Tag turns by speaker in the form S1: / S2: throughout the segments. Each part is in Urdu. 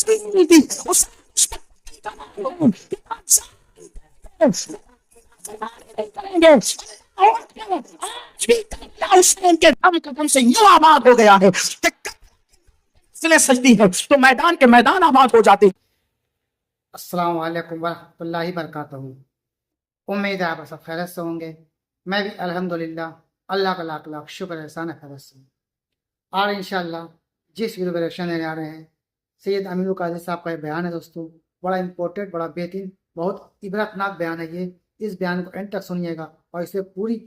S1: ملتی کریں گے حسین کے دم قدم سے یوں آباد ہو گیا ہے کہ سجتی ہے تو میدان کے میدان آباد ہو جاتے.
S2: السلام علیکم ورحمۃ اللہ وبرکاتہ. امید ہے آپ سب خیریت سے ہوں گے. میں بھی الحمدللہ اللہ کا لاکھ لاکھ شکر احسان خیریت سے ہوں. اور انشاءاللہ جس ویڈیو کا ریئیکشن لینے آ رہے ہیں سید امین القادری صاحب کا یہ بیان ہے دوستوں. بڑا امپورٹنٹ، بڑا بہترین، بہت عبرتناک بیان ہے یہ. اس بیان کو اینڈ تک سنیے گا اور اسے پوری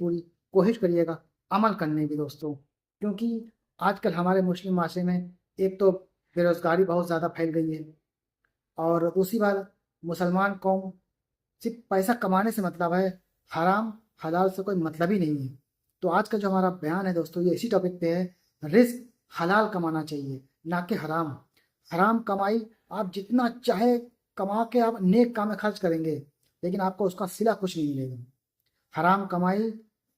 S2: کوشش کریے گا عمل کرنے کی دوستوں. کیونکہ آج کل ہمارے مسلم معاشرے میں ایک تو بے روزگاری بہت زیادہ پھیل گئی ہے، اور دوسری بات مسلمان قوم صرف پیسہ کمانے سے مطلب ہے، حرام حلال سے کوئی مطلب ہی نہیں ہے. تو آج کا جو ہمارا بیان ہے دوستوں یہ اسی ٹاپک پہ ہے. رزق حلال کمانا چاہیے نہ کہ حرام. حرام کمائی آپ جتنا چاہے کما کے آپ نیک کام میں خرچ کریں گے لیکن آپ کو اس کا صلہ کچھ نہیں ملے گا. حرام کمائی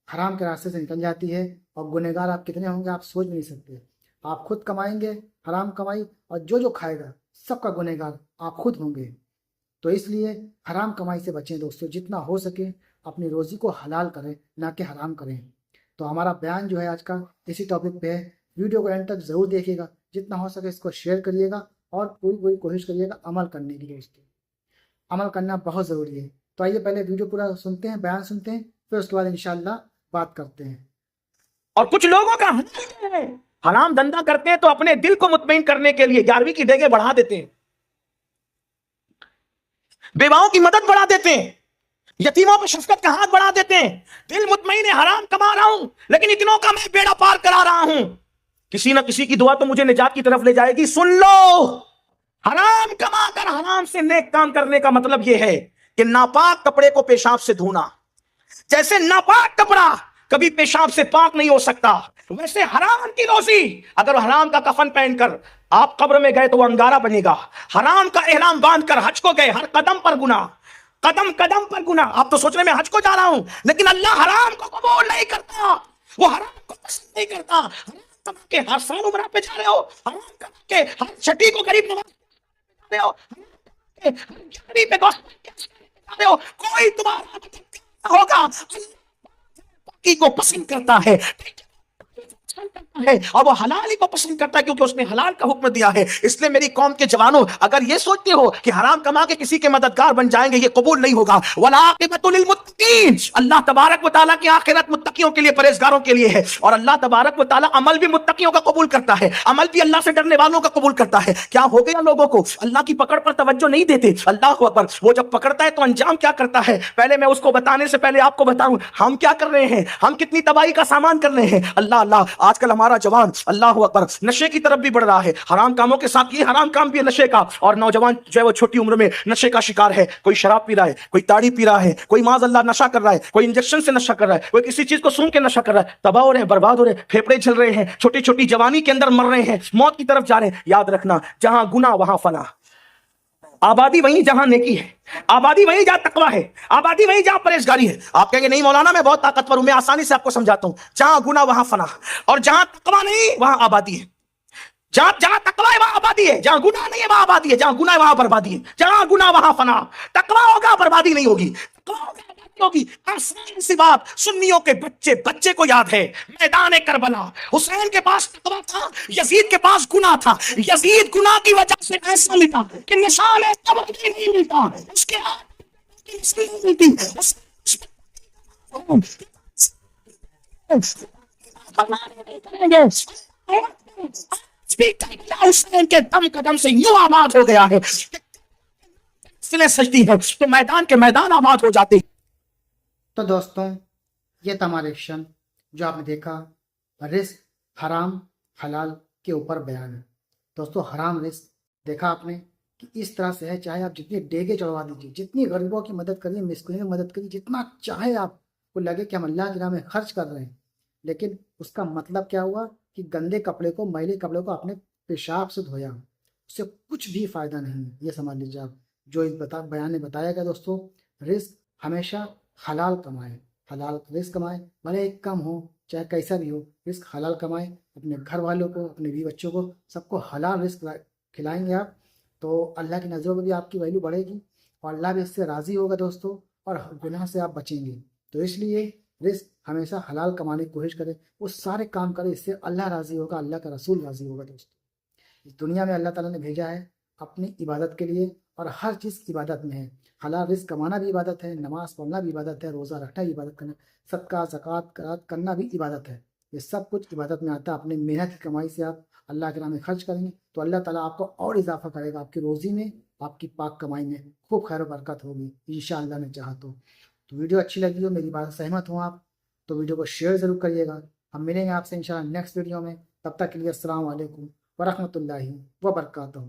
S2: حرام کے راستے سے نکل جاتی ہے اور گنہگار آپ کتنے ہوں گے آپ سوچ نہیں سکتے. آپ خود کمائیں گے حرام کمائی اور جو کھائے گا سب کا گنہگار آپ خود ہوں گے. تو اس لیے حرام کمائی سے بچیں دوستوں. جتنا ہو سکے اپنی روزی کو حلال کریں نہ کہ حرام کریں. تو ہمارا بیان جو ہے آج کا اسی ٹاپک پہ ہے. ویڈیو کو اینڈ تک ضرور دیکھیے گا. جتنا ہو سکے اس کو شیئر کریے گا اور پوری کوشش کریے گا عمل کرنے کی. دوستوں عمل کرنا بہت ضروری ہے. تو آئیے پہلے ویڈیو پورا سنتے ہیں، بیان سنتے ہیں، پھر اس کے بعد انشاءاللہ بات کرتے ہیں.
S1: اور کچھ لوگوں کا حرام دھندا کرتے ہیں تو اپنے دل کو مطمئن کرنے کے لیے 11ویں کی ڈیگیں بڑھا دیتے ہیں، بیواؤں کی مدد بڑھا دیتے ہیں، یتیموں پر شفقت کا ہاتھ بڑھا دیتے ہیں. دل مطمئن ہے حرام کما رہا ہوں لیکن اتنوں کا میں بیڑا پار کرا رہا ہوں. کسی نہ کسی کی دعا تو مجھے نجات کی طرف لے جائے گی. سن لو، حرام کما کر حرام سے نیک کام کرنے کا مطلب یہ ہے کہ ناپاک کپڑے کو پیشاب سے دھونا. جیسے ناپاک کپڑا کبھی پیشاب سے پاک نہیں ہو سکتا، ویسے حرام کی روزی اگر حرام کا کفن پہن کر آپ قبر میں گئے تو وہ انگارہ بنے گا. حرام کا احرام باندھ کر حج کو گئے، ہر قدم پر گناہ، قدم قدم پر گناہ. آپ تو سوچ رہے میں حج کو جا رہا ہوں لیکن اللہ حرام کو قبول نہیں کرتا، وہ حرام کو پسند نہیں کرتا. حرام کما کے ہر سال عمرہ پہ جا رہے ہو، حرام کما کے ہر چھٹی کو غریب نواز جا رہے ہو، حرام کما کے ہر جھاڑی پہ گوشت جا رہے ہو، کوئی تمہارا مطلب ہوگا. باقی کو پسند کرتا ہے اور وہ حلال ہی کو پسند کرتا ہے کیونکہ اس نے حلال کا حکم دیا ہے. اس لیے میری قوم کے جوانوں اگر یہ سوچتے ہو کہ حرام کما کے کسی کے مددگار بن جائیں گے یہ قبول نہیں ہوگا. والعاقبۃ للمتقین، اللہ تبارک و تعالیٰ کی آخرت متقیوں کے لیے، پرہیزگاروں کے لیے ہے. اور اللہ تبارک و تعالیٰ عمل بھی متقیوں کا قبول کرتا ہے، عمل بھی اللہ سے ڈرنے والوں کا قبول کرتا ہے. کیا ہو گیا لوگوں کو اللہ کی پکڑ پر توجہ نہیں دیتے. اللہ اکبر، وہ جب پکڑتا ہے تو انجام کیا کرتا ہے. پہلے میں اس کو بتانے سے پہلے آپ کو بتاؤں ہم کیا کر رہے ہیں، ہم کتنی تباہی کا سامان کر رہے ہیں. اللہ آج کل ہمارا جوان اللہ اکبر نشے کی طرف بھی بڑھ رہا ہے. حرام کاموں کے ساتھ یہ حرام کام بھی ہے نشے کا. اور نوجوان جو ہے وہ چھوٹی عمر میں نشے کا شکار ہے. کوئی شراب پی رہا ہے، کوئی تاڑی پی رہا ہے، کوئی معاذ اللہ نشہ کر رہا ہے، کوئی انجیکشن سے نشہ کر رہا ہے، کوئی کسی چیز کو سون کے نشہ کر رہا ہے. تباہ ہو رہے ہیں، برباد ہو رہے ہیں، پھیپڑے جل رہے ہیں، چھوٹی چھوٹی جوانی کے اندر مر رہے ہیں، موت کی طرف جا رہے ہیں. یاد رکھنا جہاں گناہ وہاں فنا، آبادی وہیں جہاں نیکی ہے، آبادی وہیں جہاں تقویٰ ہے، آبادی وہیں جہاں پرہیزگاری ہے. آپ کہیں گے نہیں مولانا میں بہت طاقتور ہوں، میں آسانی سے آپ کو سمجھاتا ہوں. جہاں گناہ وہاں فنا، اور جہاں تقویٰ نہیں وہاں آبادی ہے. جہاں تقویٰ ہے وہاں آبادی ہے، جہاں گناہ نہیں ہے وہاں آبادی ہے، جہاں گناہ ہے وہاں بربادی ہے. جہاں گناہ وہاں فنا. تقویٰ ہوگا بربادی نہیں ہوگی، تقویٰ ہوگا بربادی ہوگی. آسان سی بات، سنیوں کے بچے کو یاد ہے میدان کربلا حسین کے پاس تقویٰ تھا، یزید کے پاس گناہ تھا. یزید گناہ کی وجہ سے ایسا مٹا کہ نشان تبدیلی نہیں ملتا، اس کے ہاتھ کی نسل نہیں ملتی. حسین کے دم قدم سے یوں آباد ہو گیا ہے سجتی ہے تو میدان کے میدان آباد ہو جاتے.
S2: تو دوستوں یہ تھا ہمارا ایکشن جو آپ نے دیکھا، رزق حرام حلال کے اوپر بیان ہے. دوستوں حرام رزق دیکھا آپ نے کہ اس طرح سے ہے، چاہے آپ جتنی ڈیگے چڑھوا دیجیے، جتنی غریبوں کی مدد کریے، مسکینوں کی مدد کریے، جتنا چاہے آپ کو لگے کہ ہم اللہ کی راہ میں خرچ کر رہے ہیں، لیکن اس کا مطلب کیا ہوا کہ گندے کپڑے کو، میلے کپڑے کو اپنے پیشاب سے دھویا، اس سے کچھ بھی فائدہ نہیں ہے. یہ سمجھ لیجیے آپ جو اس بیان میں بتایا گیا. دوستوں رزق ہمیشہ حلال کمائیں، حلال رزق کمائیں، بھلے ایک کم ہو چاہے کیسا بھی ہو، رزق حلال کمائیں. اپنے گھر والوں کو، اپنے بیوی بچوں کو، سب کو حلال رزق کھلائیں گے آپ تو اللہ کی نظروں میں بھی آپ کی ویلیو بڑھے گی اور اللہ بھی اس سے راضی ہوگا دوستوں، اور گناہ سے آپ بچیں گے۔ تو اس لیے رزق ہمیشہ حلال کمانے کی کوشش کریں، وہ سارے کام کریں، اس سے اللہ راضی ہوگا، اللہ کا رسول راضی ہوگا دوستوں۔ اس دنیا میں اللہ تعالیٰ نے بھیجا ہے اپنی عبادت کے لیے، اور ہر چیز عبادت میں ہے۔ حلال رزق کمانا بھی عبادت ہے، نماز پڑھنا بھی عبادت ہے، روزہ رکھنا بھی عبادت کرنا، صدقہ زکوٰۃ کرنا بھی عبادت ہے۔ یہ سب کچھ عبادت میں آتا ہے۔ اپنی محنت کی کمائی سے آپ اللہ کے نام میں خرچ کریں گے تو اللہ تعالیٰ آپ کو اور اضافہ کرے گا، آپ کی روزی میں، آپ کی پاک کمائی میں خوب خیر و برکت ہوگی انشاءاللہ نے چاہا تو۔ ویڈیو اچھی لگی ہو، میری بات سے سہمت ہوں آپ، تو ویڈیو کو شیئر ضرور کریے گا۔ ہم ملیں گے آپ سے انشاءاللہ نیکسٹ ویڈیو میں، تب تک کے لیے السلام علیکم ورحمۃ اللہ وبرکاتہ۔